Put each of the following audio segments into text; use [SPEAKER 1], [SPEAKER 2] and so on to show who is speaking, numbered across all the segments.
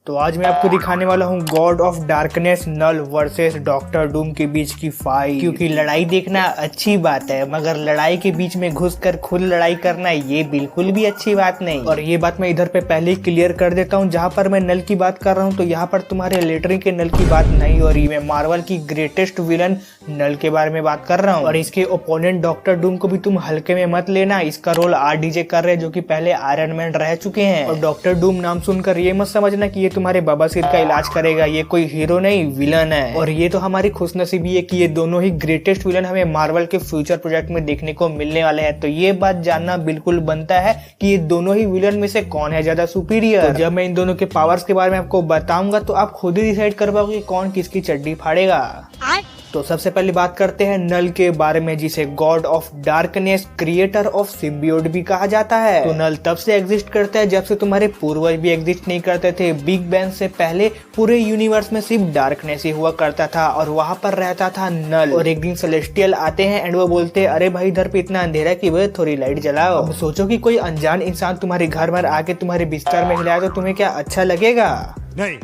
[SPEAKER 1] तो आज मैं आपको दिखाने वाला हूँ god of darkness Knull versus Doctor Doom के बीच की फाइट। क्योंकि लड़ाई देखना अच्छी बात है, मगर लड़ाई के बीच में घुसकर खुद लड़ाई करना ये बिल्कुल भी अच्छी बात नहीं। और ये बात मैं इधर पे पहले ही क्लियर कर देता हूँ, जहाँ पर मैं नल की बात कर रहा हूँ तो यहाँ पर तुम्हारे लेटरिंग के नल की बात नहीं हो रही। मैं मार्वल की ग्रेटेस्ट विलन नल के बारे में बात कर रहा हूँ। और इसके ओपोनेंट डॉक्टर डूम को भी तुम हल्के में मत लेना। इसका रोल आरडीजे कर रहे हैं, जो कि पहले आयरन मैन रह चुके हैं। और डॉक्टर डूम नाम सुनकर ये मत समझना कि ये तुम्हारे बवासीर का इलाज करेगा। ये कोई हीरो नहीं, विलन है। और ये तो हमारी खुशनसीबी है कि ये दोनों ही ग्रेटेस्ट विलन हमें मार्वल के फ्यूचर प्रोजेक्ट में देखने को मिलने वाले हैं। तो ये बात जानना बिल्कुल बनता है कि ये दोनों ही विलन में से कौन है ज्यादा सुपीरियर। तो जब मैं इन दोनों के पावर्स के बारे में आपको बताऊंगा तो आप खुद ही डिसाइड कर पाओगे कौन किसकी चड्डी फाड़ेगा। तो सबसे पहले बात करते हैं नल के बारे में, जिसे God of darkness, creator of symbiote भी कहा जाता है। तो नल तब से एग्जिस्ट करता है जब से तुम्हारे पूर्वज भी एग्जिस्ट नहीं करते थे। बिग बैंग से पहले पूरे यूनिवर्स में सिर्फ डार्कनेस ही हुआ करता था और वहां पर रहता था नल। और एक दिन सेलेस्टियल आते हैं एंड वो बोलते हैं, अरे भाई इधर पे इतना अंधेरा कि वह थोड़ी लाइट जलाओ। अब सोचो कि कोई अनजान इंसान तुम्हारे घर में आके तुम्हारे बिस्तर में हिलाया तो तुम्हें क्या अच्छा लगेगा? नहीं।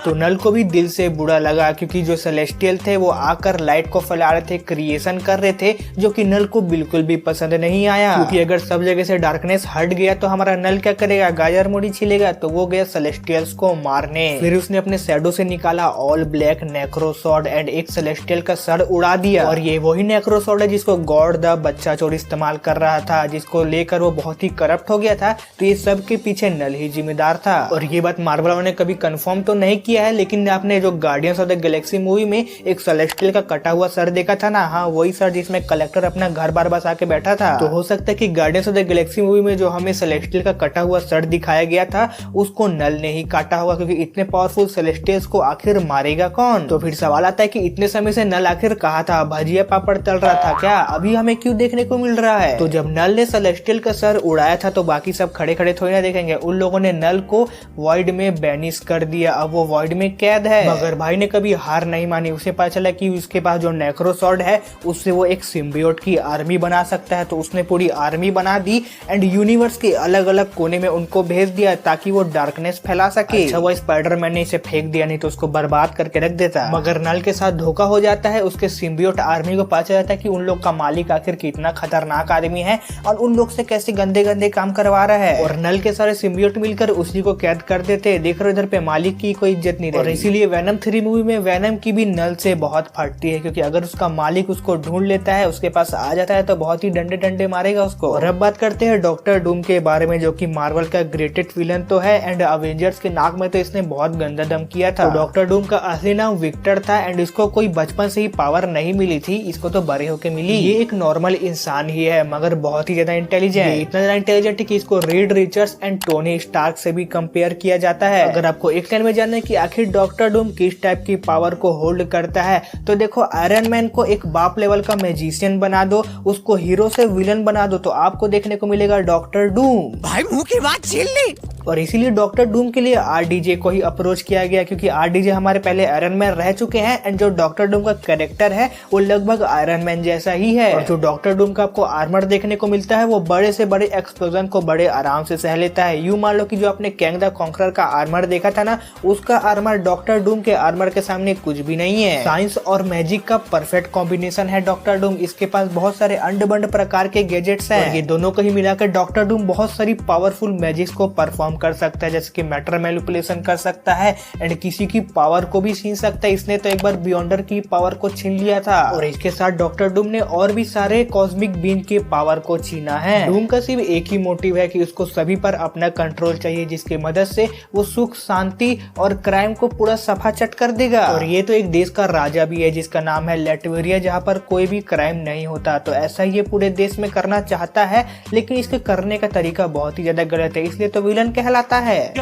[SPEAKER 1] तो नल को भी दिल से बुरा लगा, क्योंकि जो सेलेस्टियल थे वो आकर लाइट को फैला रहे थे, क्रिएशन कर रहे थे, जो कि नल को बिल्कुल भी पसंद नहीं आया। क्योंकि अगर सब जगह से डार्कनेस हट गया तो हमारा नल क्या करेगा? गाजर मोड़ी छिलेगा। तो वो गया सेलेस्टियल्स को मारने। फिर उसने अपने शैडो से निकाला ऑल ब्लैक नेक्रोसॉर्ड एंड एक सेलेस्टियल का सर उड़ा दिया। और ये वही नेक्रोसॉर्ड है जिसको गॉड द बच्चा चोर इस्तेमाल कर रहा था, जिसको लेकर वो बहुत ही करप्ट हो गया था। तो ये सब के पीछे नल ही जिम्मेदार था। और ये बात मार्वल ने कभी कंफर्म तो नहीं किया है, लेकिन आपने जो guardians of the Galaxy movie में एक सेलेस्टियल का कटा हुआ सर देखा था ना, हाँ वही सर जिसमें कलेक्टर अपना घर बार बसा के बैठा था। तो हो सकता है कि guardians of the Galaxy movie में जो हमें सेलेस्टियल का कटा हुआ सर दिखाया गया था उसको नल ने ही काटा होगा, क्योंकि इतने पावरफुल सेलेस्टियल्स को आखिर मारेगा कौन? तो फिर सवाल आता है कि इतने समय से नल आखिर कहा था? भजिया पापड़ तल रहा था क्या? अभी हमें क्यों देखने को मिल रहा है? तो जब नल ने सेलेस्टियल का सर उड़ाया था तो बाकी सब खड़े खड़े थोड़ी ना देखेंगे। उन लोगों ने नल को वॉइड में बैनिश कर दिया। अब वो वॉइड में कैद है। मगर भाई ने कभी हार नहीं मानी। उसे पता चला कि उसके पास जो नेक्रोसॉर्ड है उससे वो एक सिम्बियोट की आर्मी बना सकता है। तो उसने पूरी आर्मी बना दी एंड यूनिवर्स के अलग अलग कोने में उनको भेज दिया ताकि वो डार्कनेस फैला सके। अच्छा वो स्पाइडरमैन ने इसे फेंक दिया, नहीं तो उसको बर्बाद करके रख देता। मगर नल के साथ धोखा हो जाता है। उसके सिम्बियोट आर्मी को पता चलता है कि उन लोग का मालिक आखिर कितना खतरनाक आदमी है और उन लोग से कैसे गंदे गंदे काम करवा रहा है। और नल के सारे सिम्बियोट मिलकर उसी को कैद कर देते। देख रहे इधर पे मालिक की कोई इज्जत नहीं रही। और इसीलिए वेनम 3 मूवी में वेनम की भी नल से बहुत फटती है, क्योंकि अगर उसका मालिक उसको ढूंढ लेता है, उसके पास आ जाता है तो बहुत ही डंडे डंडे मारेगा उसको। और अब बात करते हैं डॉक्टर डूम के बारे में, जो कि मार्वल का ग्रेटेस्ट विलन तो है एंड अवेंजर्स के नाक में तो इसने बहुत गंदा दम किया था। तो डॉक्टर डूम का असली नाम विक्टर था एंड इसको कोई बचपन से ही पावर नहीं मिली थी, इसको तो बड़े होके मिली। ये एक नॉर्मल इंसान ही है मगर बहुत ही ज्यादा इंटेलिजेंट। इतना ज्यादा इंटेलिजेंट है कि इसको Reed Richards and Tony Stark से भी कंपेयर किया जाता है। अगर आपको एक लाइन में जानना है कि आखिर डॉक्टर डूम किस टाइप की पावर को होल्ड करता है, तो देखो आयरन मैन को एक बाप लेवल का मैजिशियन बना दो, उसको हीरो से विलन बना दो, तो आपको देखने को मिलेगा डॉक्टर डूम।
[SPEAKER 2] भाई मुंह की बात छीन ली।
[SPEAKER 1] और इसीलिए डॉक्टर डूम के लिए आरडीजे को ही अप्रोच किया गया, क्योंकि आरडीजे हमारे पहले आयरन मैन रह चुके हैं एंड जो डॉक्टर डूम का कैरेक्टर है वो लगभग आयरन मैन जैसा ही है। और जो डॉक्टर डूम का आपको आर्मर देखने को मिलता है वो बड़े से बड़े एक्सप्लोजन को बड़े आराम से सह लेता है। यूं मान लो कि जो आपने कैंग द कॉन्करर का आर्मर देखा था ना, उसका आर्मर डॉक्टर डूम के आर्मर के सामने कुछ भी नहीं है। साइंस और मैजिक का परफेक्ट कॉम्बिनेशन है डॉक्टर डूम। इसके पास बहुत सारे अंड बंड प्रकार के गैजेट्स हैं। ये दोनों को ही मिलाकर डॉक्टर डूम बहुत सारी पावरफुल मैजिक्स को परफॉर्म कर सकता है, जैसे कि मैटर मैनिपुलेशन कर सकता है एंड किसी की पावर को भी छीन सकता है। इसने तो एक बार बियॉन्डर की पावर को छीन लिया था। और इसके साथ डॉक्टर डूम ने और भी सारे कॉस्मिक बीइंग की पावर को छीना है। डूम का सिर्फ एक ही मोटिव है कि उसको सभी पर अपना कंट्रोल चाहिए, जिसकी मदद से वो सुख शांति और क्राइम को पूरा सफा चट कर देगा। और ये तो एक देश का राजा भी है जिसका नाम है लेटवेरिया, जहाँ पर कोई भी क्राइम नहीं होता। तो ऐसा ये पूरे देश में करना चाहता है, लेकिन इसके करने का तरीका बहुत ही ज्यादा गलत है, इसलिए तो विलन कहलाता है।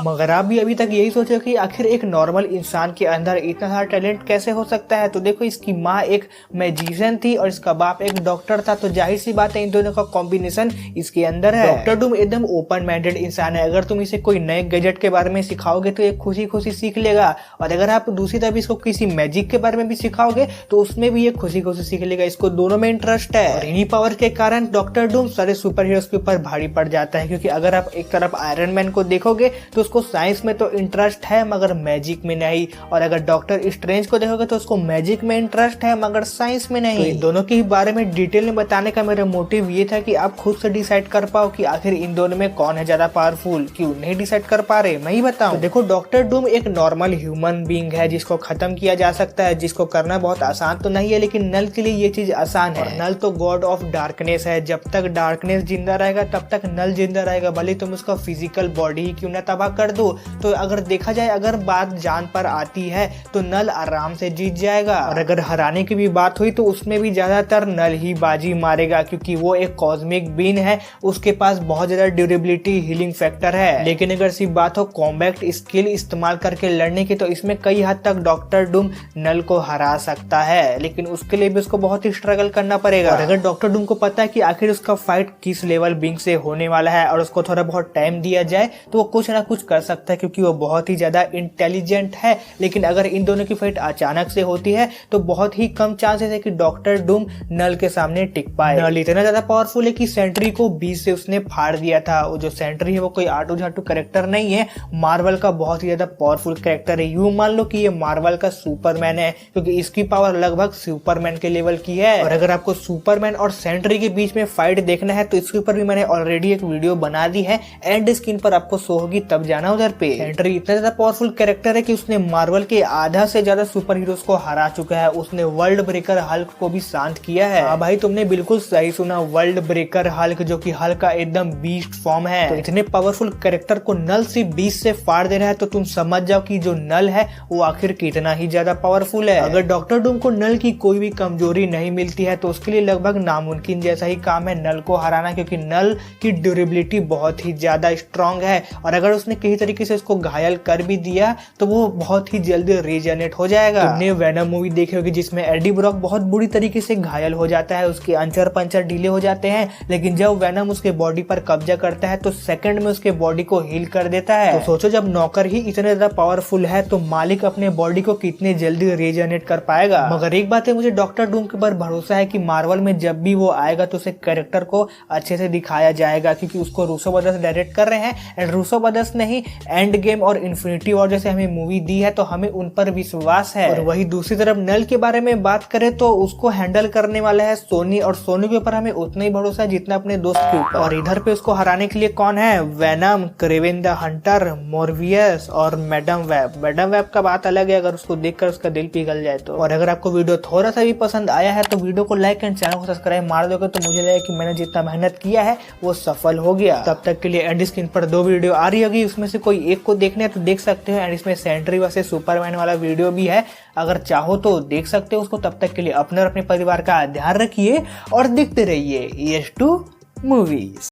[SPEAKER 1] मगर आप भी अभी तक यही सोचो कि आखिर एक नॉर्मल इंसान के अंदर इतना सारा टैलेंट कैसे हो सकता है। तो देखो, इसकी माँ एक मैजिशियन थी और इसका बाप एक डॉक्टर था, तो जाहिर सी बात है इन दोनों का कॉम्बिनेशन इसके अंदर है। डॉक्टर डूम एकदम ओपन माइंडेड इंसान है। अगर तुम इसे कोई नए गैजेट के बारे में सिखाओगे तो ये खुशी खुशी सीख लेगा, और अगर आप दूसरी तरफ इसको किसी मैजिक के बारे में भी सिखाओगे तो उसमें भी ये खुशी खुशी सीख लेगा। इसको दोनों में इंटरेस्ट है, और इन्हीं पावर के कारण डॉक्टर डूम सारे सुपर हीरोज के ऊपर भारी पड़ जाता है। क्योंकि अगर आप एक तरफ आयरन मैन को देखोगे तो उसको साइंस में तो इंटरेस्ट है मगर मैजिक में नहीं, और अगर डॉक्टर स्ट्रेंज को देखोगे तो उसको मैजिक में इंटरेस्ट है मगर साइंस में नहीं। तो इन दोनों के बारे में डिटेल में बताने का मेरा मोटिव ये था कि आप खुद से डिसाइड कर पाओ कि आखिर इन दोनों में कौन है ज्यादा पावरफुल। क्यों नहीं डिसाइड कर पा रहे, मैं ही बताऊं। तो देखो, डॉक्टर डूम एक नॉर्मल ह्यूमन बीइंग है जिसको खत्म किया जा सकता है, जिसको करना बहुत आसान तो नहीं है, लेकिन नल के लिए ये चीज आसान है। नल तो गॉड ऑफ डार्कनेस है, जब तक डार्कनेस जिंदा रहेगा तब तक नल जिंदा रहेगा, भले तुम उसका फिजिकल बॉडी ही क्यों ना तबाह कर दो। तो अगर देखा जाए, अगर बात जान पर आती है तो नल आराम से जीत जाएगा, और अगर हराने की भी बात हुई तो उसमें भी ज्यादातर नल ही बाजी मारेगा, क्योंकि वो एक कॉस्मिक बीन है, उसके पास बहुत ज्यादा ड्यूरेबिलिटी हीलिंग फैक्टर है। लेकिन अगर सिर्फ बात हो कॉम्बैट स्किल इस्तेमाल करके लड़ने की, तो इसमें कई हद तक डॉक्टर डूम नल को हरा सकता है, लेकिन उसके लिए भी उसको बहुत ही स्ट्रगल करना पड़ेगा। और अगर डॉक्टर डूम को पता है कि आखिर उसका फाइट किस लेवल बीइंग से होने वाला है और उसको थोड़ा बहुत टाइम दिया जाए तो वो कुछ ना कुछ कर सकता है, क्योंकि वो बहुत ही ज्यादा इंटेलिजेंट है। लेकिन अगर इन दोनों की फाइट अचानक से होती है तो बहुत ही कम चांसेस है कि डॉक्टर डूम नल के सामने टिक पाए। नल इतना ज्यादा पावरफुल है कि सेंट्री को 20 से उसने फाड़ दिया था। वो जो सेंट्री है वो कोई आटू झाटू कैरेक्टर नहीं है, मार्वल का बहुत ही ज्यादा पावरफुल कैरेक्टर है। यूं मान लो कि ये मार्वल का सुपरमैन है, क्योंकि इसकी पावर लगभग सुपरमैन के लेवल की है। और अगर आपको सुपरमैन और सेंट्री के बीच में फाइट देखना है तो इसके ऊपर भी मैंने ऑलरेडी एक वीडियो बना दी है, एंड स्क्रीन पर आपको शो होगी, तब जाना उधर पे। सेंट्री इतना ज्यादा पावरफुल कैरेक्टर है कि उसने मार्वल के आधा से ज्यादा सुपर हीरोज को हरा चुका है। उसने वर्ल्ड ब्रेकर हल्क को भी शांत किया है। हाँ भाई, तुमने बिल्कुल सही सुना, वर्ल्ड ब्रेकर हल्क, जो कि हल्क का एकदम बीस्ट फॉर्म है। तो इतने पावरफुल कैरेक्टर को नल सिर्फ 20 से फाड़ दे रहा है, तो तुम समझ जाओ कि जो नल है वो आखिर कितना ही ज्यादा पावरफुल है। अगर डॉक्टर डूम को नल की कोई भी कमजोरी नहीं मिलती है तो उसके लिए लगभग नामुमकिन जैसा ही काम है नल को हराना, क्योंकि नल की ड्यूरेबिलिटी बहुत ही ज्यादा स्ट्रांग है, और अगर उसने किसी तरीके से उसको घायल कर भी दिया तो वो बहुत ही जल्दी रीजनरेट हो जाएगा। तुमने वेनम मूवी देखी होगी जिसमें एडी ब्रॉक बहुत बुरी तरीके से घायल हो जाता है, उसके अंचर पंचर ढीले हो जाते हैं, लेकिन जब वेनम उसके बॉडी पर कब्जा करता है तो सेकंड में उसके बॉडी को हील कर देता है। तो सोचो, जब नौकर ही इतने ज्यादा पावरफुल है तो मालिक अपने बॉडी को कितने जल्दी रीजनरेट कर पाएगा। मगर एक बात है, मुझे डॉक्टर डूम के ऊपर भरोसा है कि मार्वल में जब भी वो आएगा तो उसे कैरेक्टर को अच्छे से दिखाया जाएगा, क्योंकि उसको रूसो ब्रदर्स डायरेक्ट कर रहे हैं, एंड रूसो ब्रदर्स ने ही एंड गेम और इन्फिनिटी वॉर जैसे हमें मूवी दी है, तो हमें उन पर विश्वास है। और वही दूसरी तरफ नल के बारे में बात करें तो उसको हैंडल करने वाला है सोनी, और सोनी के ऊपर हमें उतना ही भरोसा है जितना अपने दोस्त के ऊपर। और इधर पे उसको हराने के लिए कौन है? वेनम, क्रेवेन द हंटर, मोरवियस और मैडम वेब। मैडम वेब का बात अलग है, अगर उसको देखकर उसका दिल पिघल जाए तो। और अगर आपको वीडियो थोड़ा सा भी पसंद आया है तो वीडियो को लाइक एंड चैनल को सब्सक्राइब मार दोगे तो मुझे लगेगा कि मैंने जितना मेहनत किया है वो सफल हो गया। तब तक के लिए एंड स्क्रीन पर 2 वीडियो आ रही होगी, उसमें से कोई एक को देखने है तो देख सकते हो, एंड इसमें सेंट्री वर्सेस सुपरमैन वाला वीडियो भी है, अगर चाहो तो देख सकते हो उसको। तब तक के लिए अपने और अपने परिवार का ध्यान रखिए और देखते रहिए ES2 मूवीज।